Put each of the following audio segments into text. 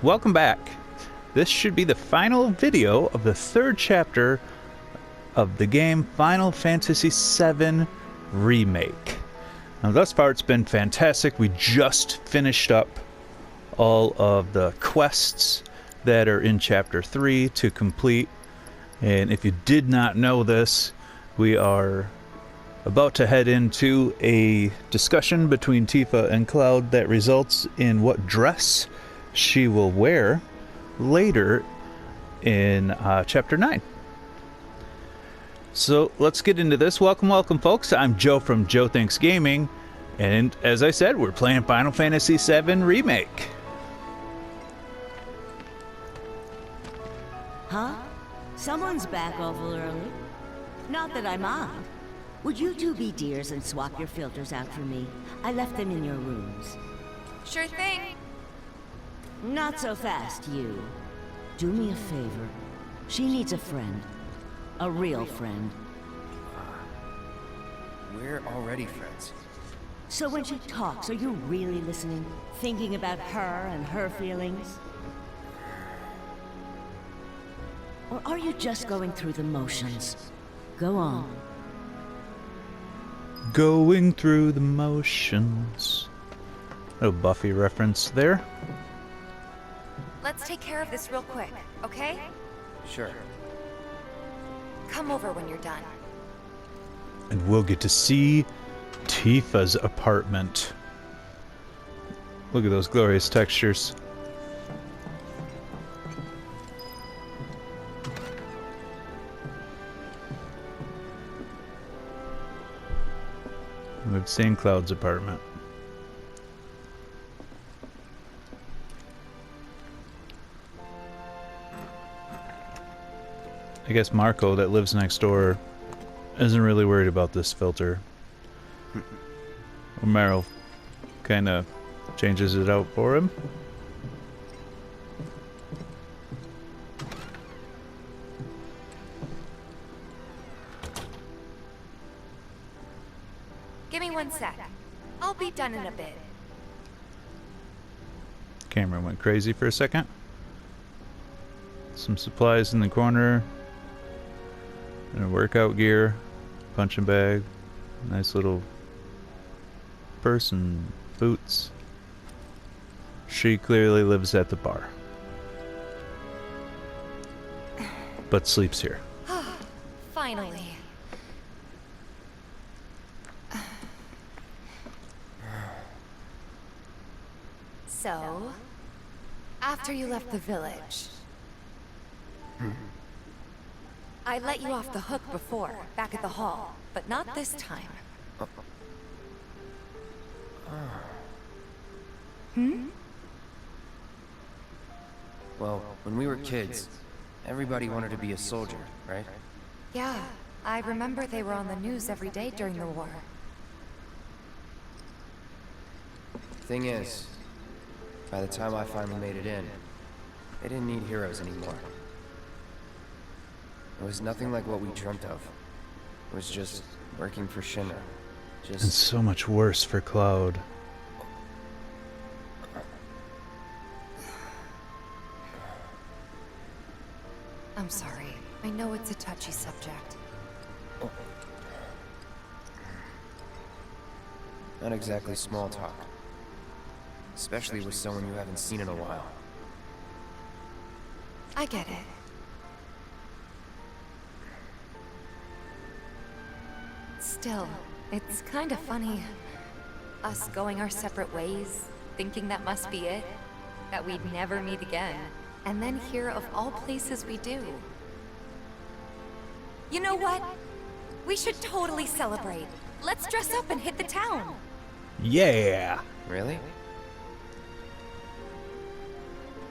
Welcome back. This should be the final video of the third chapter of the game Final Fantasy VII Remake. Now thus far it's been fantastic. We just finished up all of the quests that are in chapter 3 to complete. And if you did not know this, we are about to head into a discussion between Tifa and Cloud that results in what dress she will wear later in chapter 9. So let's get into this. Welcome folks. I'm Joe from Joe Thinks Gaming, and as I said, we're playing Final Fantasy VII Remake. Huh? Someone's back awful early. Not that I mind. Would you two be dears and swap your filters out for me? I left them in your rooms. Sure thing. Not so fast, you. Do me a favor. She needs a friend. A real friend. We're already friends. So when she talks, are you really listening? Thinking about her and her feelings? Or are you just going through the motions? Go on. Going through the motions. No Buffy reference there. Let's take care of this real quick, okay? Sure. Come over when you're done. And we'll get to see Tifa's apartment. Look at those glorious textures. We've seen Cloud's apartment. I guess Marco, that lives next door, isn't really worried about this filter. Meryl kind of changes it out for him. Give me 1 sec. I'll be done in a bit. Camera went crazy for a second. Some supplies in the corner. And a workout gear. Punching bag. Nice little purse and boots. She clearly lives at the bar. But sleeps here. Finally. So, after you left the village, I let you off the hook before, back at the hall, but not this time. Well, when we were kids, everybody wanted to be a soldier, right? Yeah, I remember they were on the news every day during the war. Thing is, by the time I finally made it in, they didn't need heroes anymore. It was nothing like what we dreamt of. It was just working for Shinra. And so much worse for Cloud. I'm sorry. I know it's a touchy subject. Not exactly small talk. Especially with someone you haven't seen in a while. I get it. Still, it's kind of funny. Us going our separate ways, thinking that must be it. That we'd never meet again. And then here, of all places, we do. You know what? We should totally celebrate. Let's dress up and hit the town. Yeah! Really?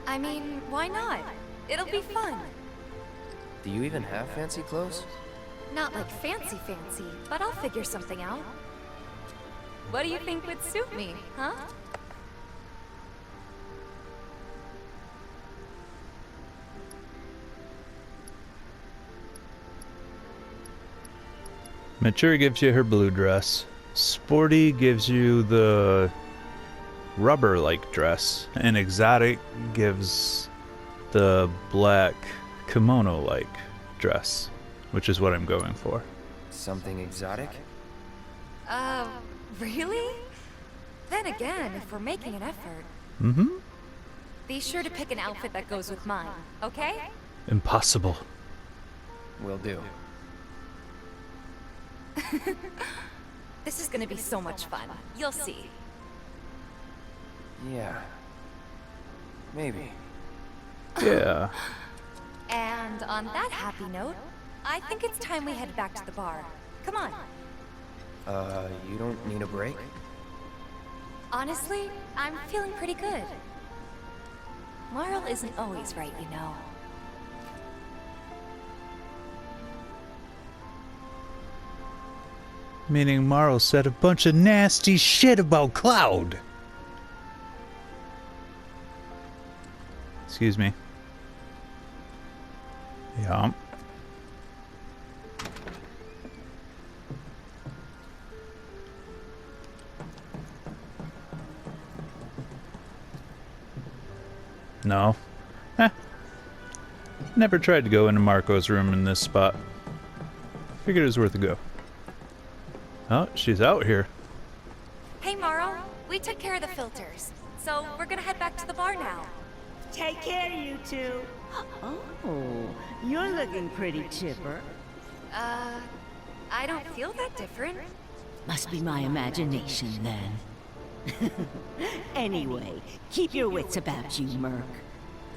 I mean, why not? It'll be fun. Do you even have fancy clothes? Not like fancy, but I'll figure something out. What do you think would suit me, huh? Mature gives you her blue dress. Sporty gives you the rubber-like dress, and exotic gives the black kimono-like dress, which is what I'm going for. Something exotic? Really? Then again, if we're making an effort, be sure to pick an outfit that goes with mine, okay? Impossible. Will do. This is gonna be so much fun. You'll see. Yeah. Maybe. Yeah. And on that happy note, I think it's time we head back to the bar. Come on. You don't need a break? Honestly, I'm feeling pretty good. Marl isn't always right, you know. Meaning Marl said a bunch of nasty shit about Cloud. Excuse me. Yeah. No. Never tried to go into Marco's room in this spot. Figured it was worth a go. Oh, she's out here. Hey, Marl. We took care of the filters, so we're gonna head back to the bar now. Take care, you two. Oh, you're looking pretty chipper. I don't feel that different. Must be my imagination, then. Anyway, keep your wits about you, Merc.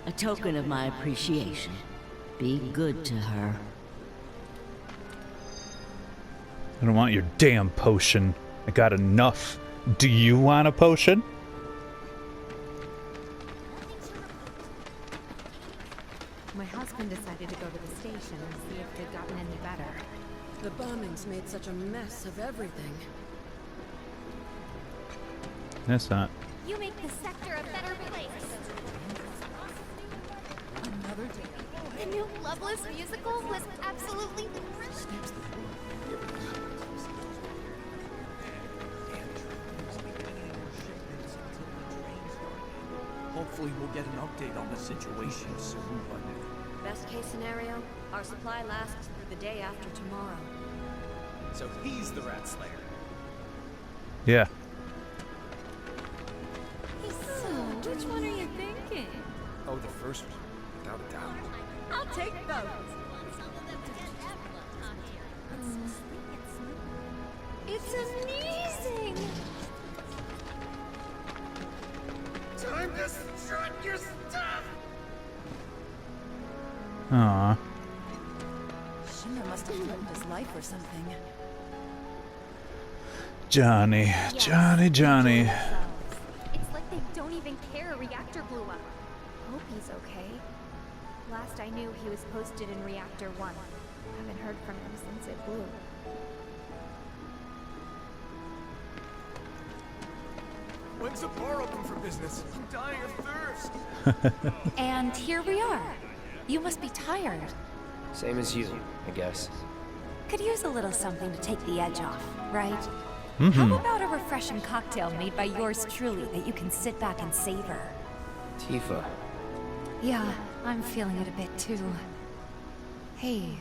A token of my appreciation. Be good to her. I don't want your damn potion. I got enough. Do you want a potion? My husband decided to go to the station and see if they'd gotten any better. The bombings made such a mess of everything. That's not. You make the sector a better place. Another day. The new Loveless musical was absolutely brilliant. Hopefully we'll get an update on the situation soon, but... Best case scenario, our supply lasts through the day after tomorrow. So he's the Rat Slayer. Yeah. So, which one are you thinking? Oh, the first one, without a doubt. I'll take both. It's amazing! Time to strut your stuff! Aw. Shimmer must have threatened his life or something. Johnny. Johnny. It's like they don't even care a reactor blew up. Hope he's okay. Last I knew, he was posted in Reactor 1. Haven't heard from him since it blew. When's the bar open for business? I'm dying of thirst! And here we are. You must be tired. Same as you, I guess. Could use a little something to take the edge off, right? How about a refreshing cocktail made by yours truly that you can sit back and savor? Tifa. Yeah, I'm feeling it a bit too. Hey,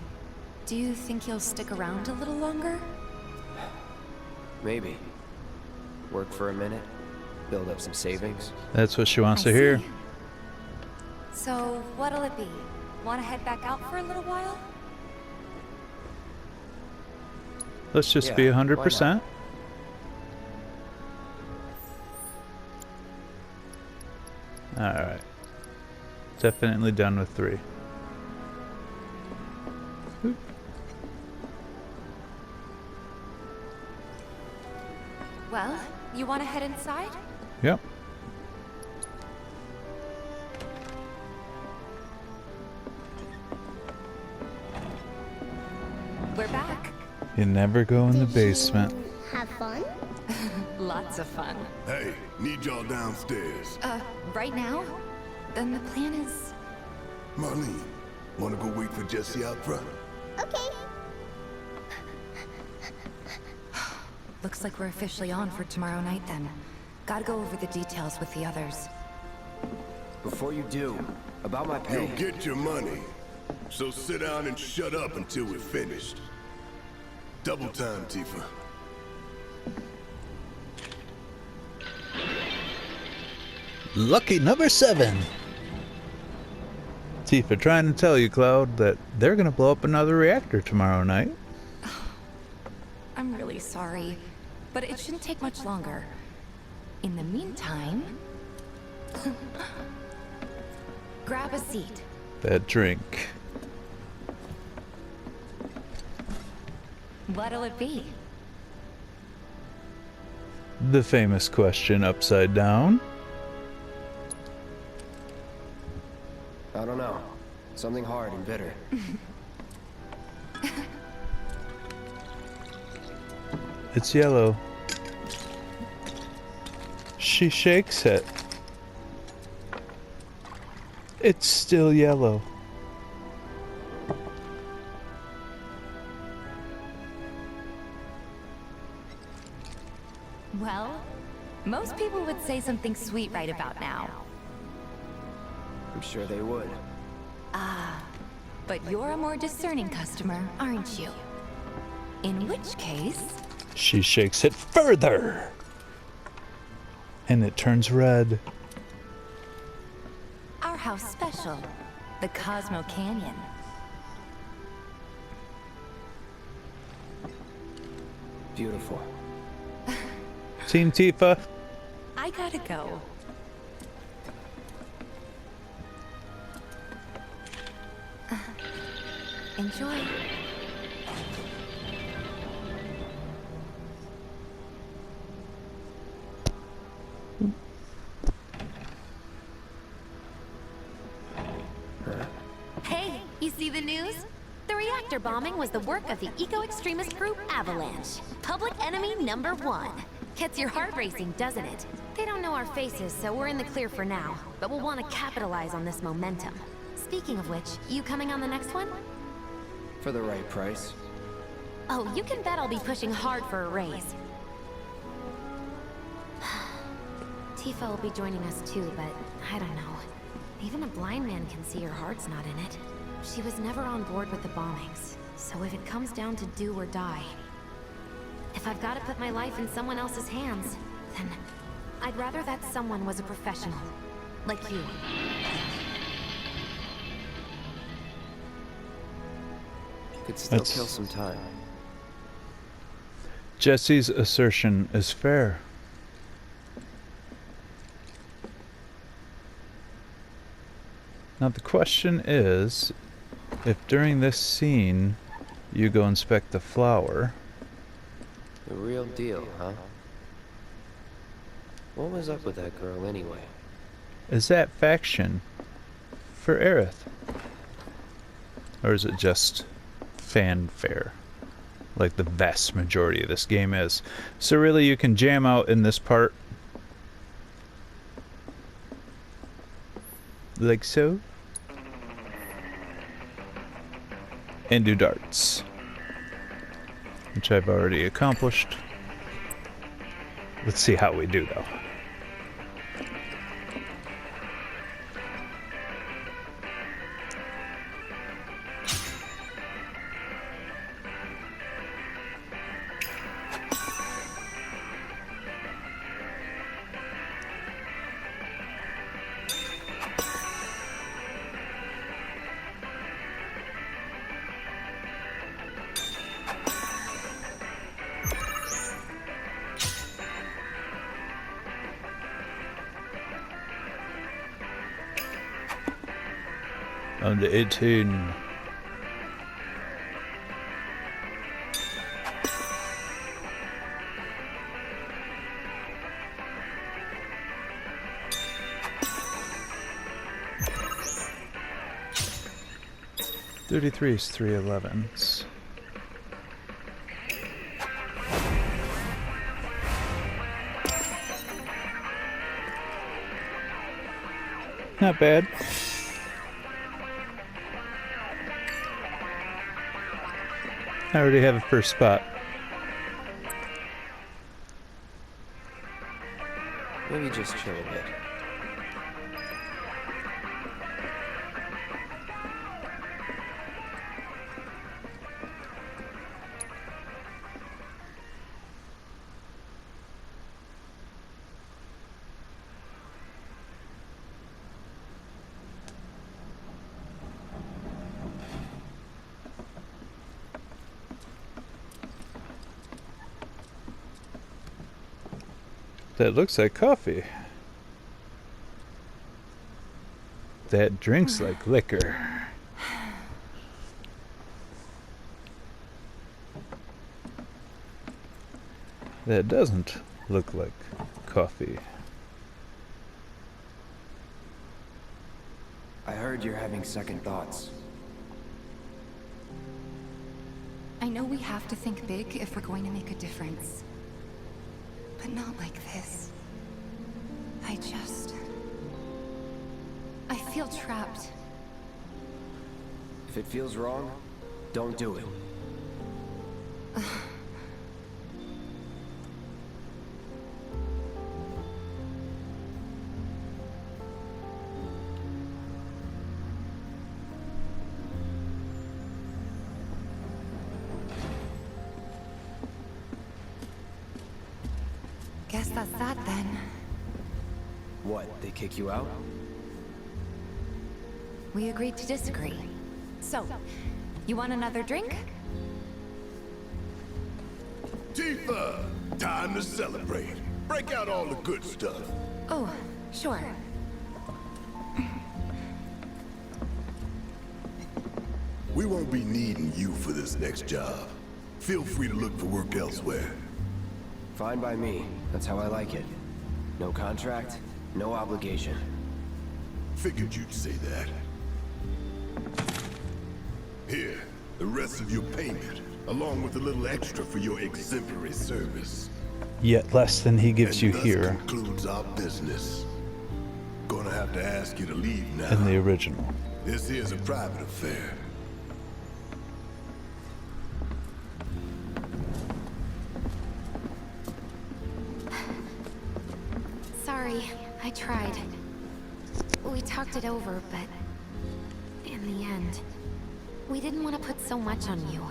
do you think you'll stick around a little longer? Maybe. Work for a minute. Build up some savings. That's what she wants I to hear. see. So, what'll it be? Want to head back out for a little while? Let's just Yeah, be why 100%. Alright. Definitely done with 3. Oop. Well, you want to head inside? Yep. We're back. You never go in the basement. Have fun? Lots of fun. Hey, need y'all downstairs. Right now? Then the plan is... Marlene, wanna go wait for Jesse out front? Okay. Looks like we're officially on for tomorrow night then. Gotta go over the details with the others. Before you do, about my pay. You'll get your money. So sit down and shut up until we're finished. Double time, Tifa. Lucky number 7. Tifa trying to tell you, Cloud, that they're gonna blow up another reactor tomorrow night. I'm really sorry, but it shouldn't take much longer. In the meantime... grab a seat. That drink. What'll it be? The famous question upside down. I don't know. Something hard and bitter. It's yellow. She shakes it. It's still yellow. Well, most people would say something sweet right about now. I'm sure they would. Ah, but you're a more discerning customer, aren't you? In which case... She shakes it further. And it turns red. Our house special, the Cosmo Canyon. Beautiful. Team Tifa. I gotta go. Enjoy. Hey, you see the news? The reactor bombing was the work of the eco-extremist group Avalanche. Public enemy number 1. Gets your heart racing, doesn't it? They don't know our faces, so we're in the clear for now. But we'll want to capitalize on this momentum. Speaking of which, you coming on the next one? For the right price. Oh, you can bet I'll be pushing hard for a raise. Tifa will be joining us too, but I don't know. Even a blind man can see her heart's not in it. She was never on board with the bombings, so if it comes down to do or die, if I've got to put my life in someone else's hands, then I'd rather that someone was a professional, like you. Could still kill some time. Jesse's assertion is fair. Now the question is, if during this scene you go inspect the flower... The real deal, huh? What was up with that girl anyway? Is that faction for Aerith? Or is it just fanfare? Like the vast majority of this game is. So really you can jam out in this part. Like so. And do darts. Which I've already accomplished. Let's see how we do though. Under 18. $33 is 311s. Not bad. I already have a first spot. Maybe just chill a bit. That looks like coffee. That drinks like liquor. That doesn't look like coffee. I heard you're having second thoughts. I know we have to think big if we're going to make a difference. But not like this. I feel trapped. If it feels wrong, don't do it. Guess that's that then. What, they kick you out? We agreed to disagree. So, you want another drink? Tifa! Time to celebrate. Break out all the good stuff. Oh, sure. We won't be needing you for this next job. Feel free to look for work elsewhere. Fine by me. That's how I like it. No contract, no obligation. Figured you'd say that. Here, the rest of your payment, along with a little extra for your exemplary service. Yet less than he gives you thus here concludes our business. Gonna have to ask you to leave now. in the original. This is a private affair. Sorry, I tried. We talked it over, but in the end, we didn't want to put so much on you.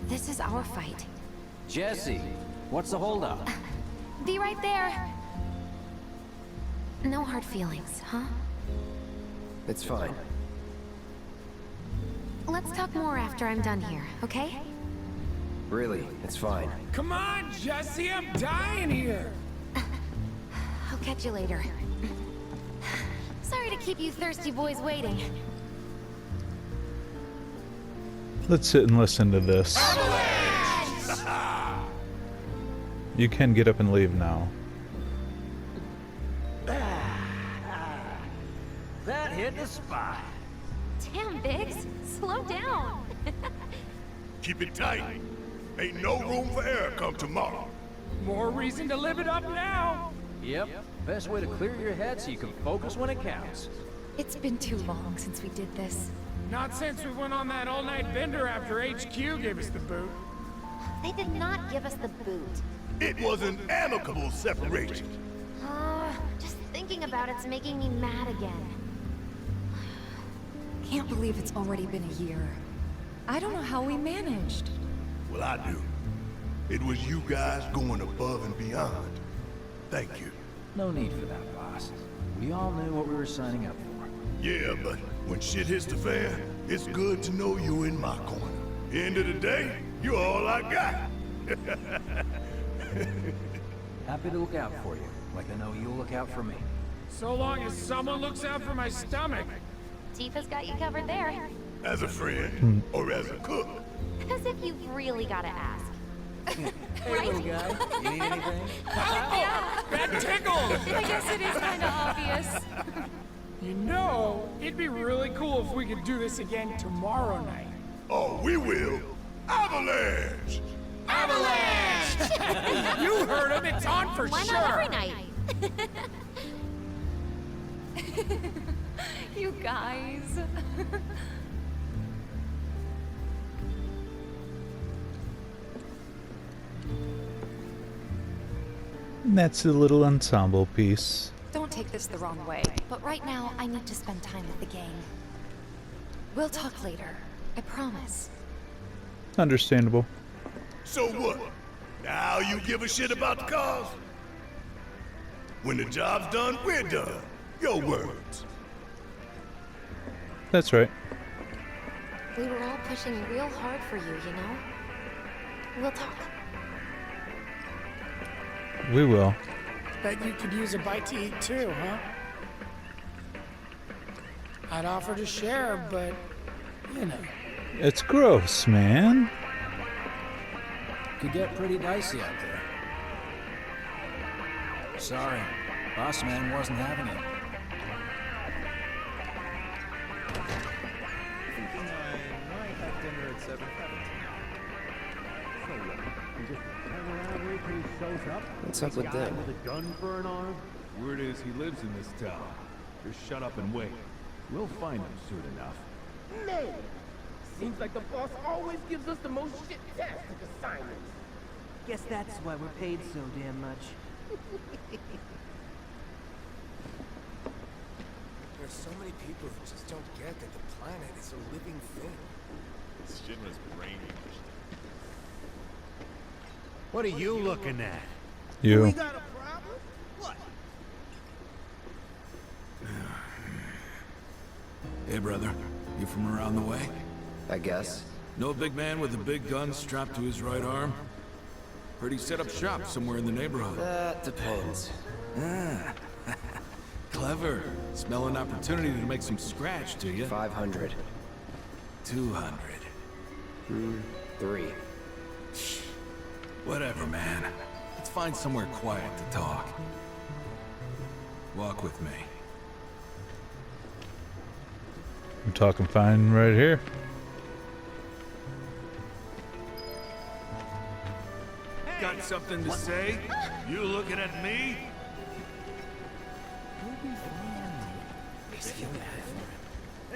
This is our fight. Jesse, what's the holdup? Be right there. No hard feelings, huh? It's fine. Let's talk more after I'm done here, okay? Really, it's fine. Come on, Jesse, I'm dying here. I'll catch you later. Sorry to keep you thirsty boys waiting. Let's sit and listen to this. You can get up and leave now. That hit the spot. Damn, Biggs, slow down. Keep it tight. Ain't no room for error come tomorrow. More reason to live it up now. Yep, best way to clear your head so you can focus when it counts. It's been too long since we did this. Not since we went on that all-night bender after HQ gave us the boot. They did not give us the boot. It was an amicable separation. Just thinking about it's making me mad again. Can't believe it's already been a year. I don't know how we managed. Well, I do. It was you guys going above and beyond. Thank you. No need for that, boss. We all knew what we were signing up for. Yeah, but when shit hits the fan, it's good to know you're in my corner. End of the day, you're all I got. Happy to look out for you, like I know you'll look out for me. So long as someone looks out for my stomach. Tifa's got you covered there. As a friend, or as a cook. As if you've really gotta ask. Hey, little guy, you need anything? Yeah, that tickles! I guess it is kind of obvious. You know, it'd be really cool if we could do this again tomorrow night. Oh, we will. Avalanche! Avalanche! You heard him, it's on for Why sure! not every night? You guys. And that's a little ensemble piece. Don't take this the wrong way, but right now I need to spend time with the gang. We'll talk later. I promise. Understandable. So what? Now you give a shit about the cause? When the job's done, we're done. Your words. That's right. We were all pushing real hard for you, you know? We'll talk. We will. Bet you could use a bite to eat too, huh? I'd offer to share, but, you know. It's gross, man. Could get pretty dicey out there. Sorry, boss man wasn't having it. Might have dinner at 7:30. So what? You just hang around wait till he shows up? What's up with them? With a gun for an arm? Word is he lives in this town. Just shut up and wait. We'll find him soon enough. Man, seems like the boss always gives us the most shit-tastic assignments. Guess that's why we're paid so damn much. There's so many people who just don't get that the planet is a living thing. It's Shinra's brainwashed. What are you looking at? You. We got a problem? What? Hey, brother. You from around the way? I guess. Know a big man with a big gun strapped to his right arm? Heard he set up shop somewhere in the neighborhood. That depends. Ah. Clever. Smell an opportunity to make some scratch, do you? 500. 200. 3. Whatever, man. Let's find somewhere quiet to talk. Walk with me. I'm talking fine right here. Got something to say? You looking at me?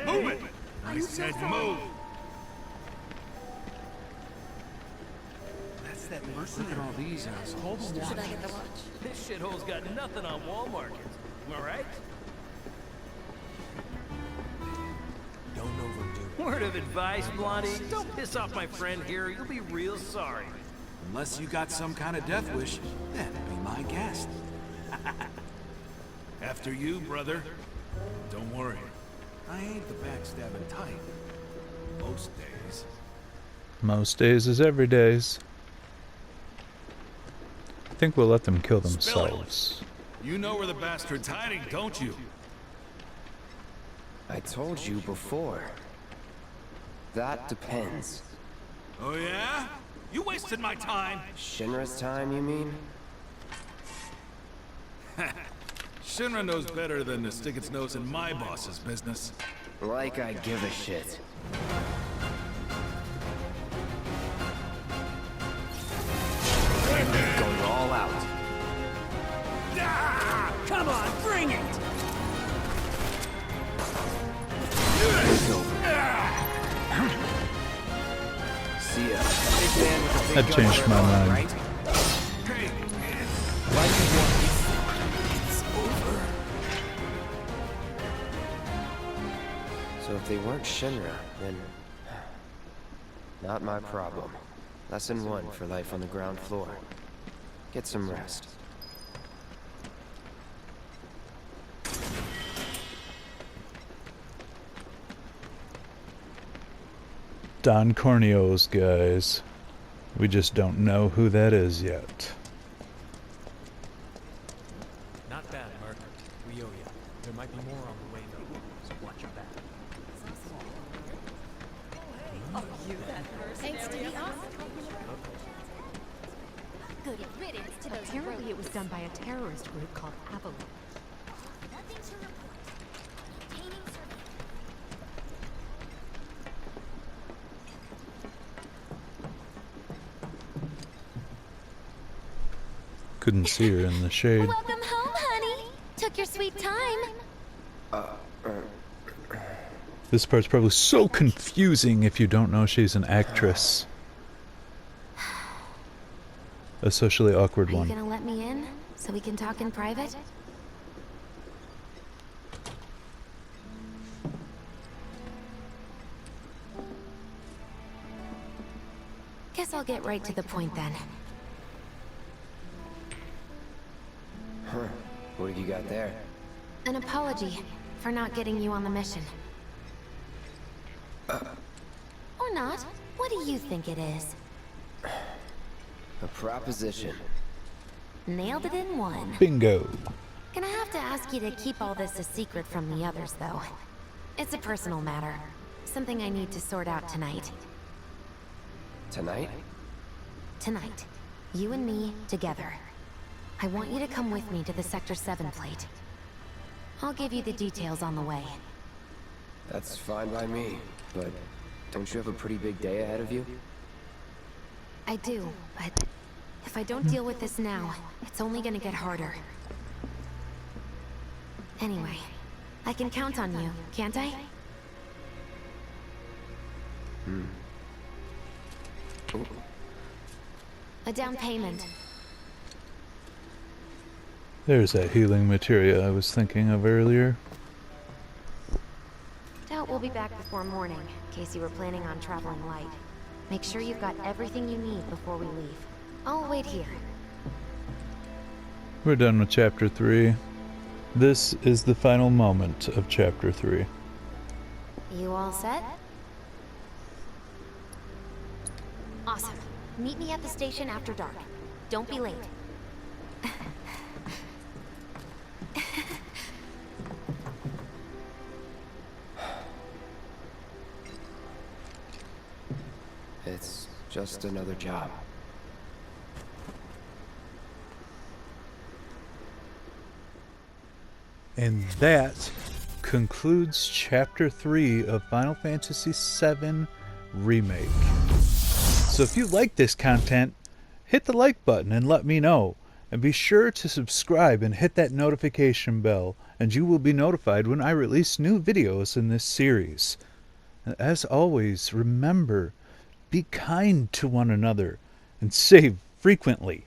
Move it! I said move! That's that mercenary. Look at all these assholes. Should I get the watch? This shithole's got nothing on wall markers. Am I right? Don't overdo it. Word of advice, Blondie. Don't piss off my friend here. You'll be real sorry. Unless you got some kind of death wish, then be my guest. After you, brother. Don't worry. I ain't the backstabbing type. Most days. Most days is every days. I think we'll let them kill themselves. You know where the bastard's hiding, don't you? I told you before. That depends. Oh yeah? You wasted my time! Shinra's time, you mean? Shinra knows better than to stick its nose in my boss's business. Like I give a shit. Going all out. Come on, bring it! It's over. See ya. Big man with a big That gun changed on my their arm, mind. right? Why do you want It's over. So if they weren't Shinra, then not my problem. Lesson 1 for life on the ground floor. Get some rest. Don Corneo's guys. We just don't know who that is yet. Not bad, Mark. We owe you. There might be more on the way, though. So watch your back. Thanks to the office. Good riddance to those Apparently it was done by a terrorist group called Avalanche. Nothing to report. Maintaining surveillance. Couldn't see her in the shade. Welcome home, honey. Took your sweet time. This part's probably so confusing if you don't know she's an actress. A socially awkward Are you one. gonna let me in? so we can talk in private? Guess I'll get right to the point then. Huh. What have you got there? An apology for not getting you on the mission. Or not. What do you think it is? A proposition. Nailed it in one. Bingo. Gonna have to ask you to keep all this a secret from the others, though. It's a personal matter. Something I need to sort out tonight. Tonight? Tonight. You and me, together. I want you to come with me to the Sector 7 plate. I'll give you the details on the way. That's fine by me, but don't you have a pretty big day ahead of you? I do, but if I don't deal with this now, it's only gonna get harder. Anyway, I can count on you, can't I? Oh. A down payment. There's that healing materia I was thinking of earlier. Doubt we'll be back before morning, in case you were planning on traveling light. Make sure you've got everything you need before we leave. I'll wait here. We're done with Chapter 3. This is the final moment of Chapter 3. You all set? Awesome. Meet me at the station after dark. Don't be late. It's just another job. And that concludes Chapter 3 of Final Fantasy VII Remake. So if you like this content, hit the like button and let me know. And be sure to subscribe and hit that notification bell, and you will be notified when I release new videos in this series. And as always, remember, be kind to one another and save frequently.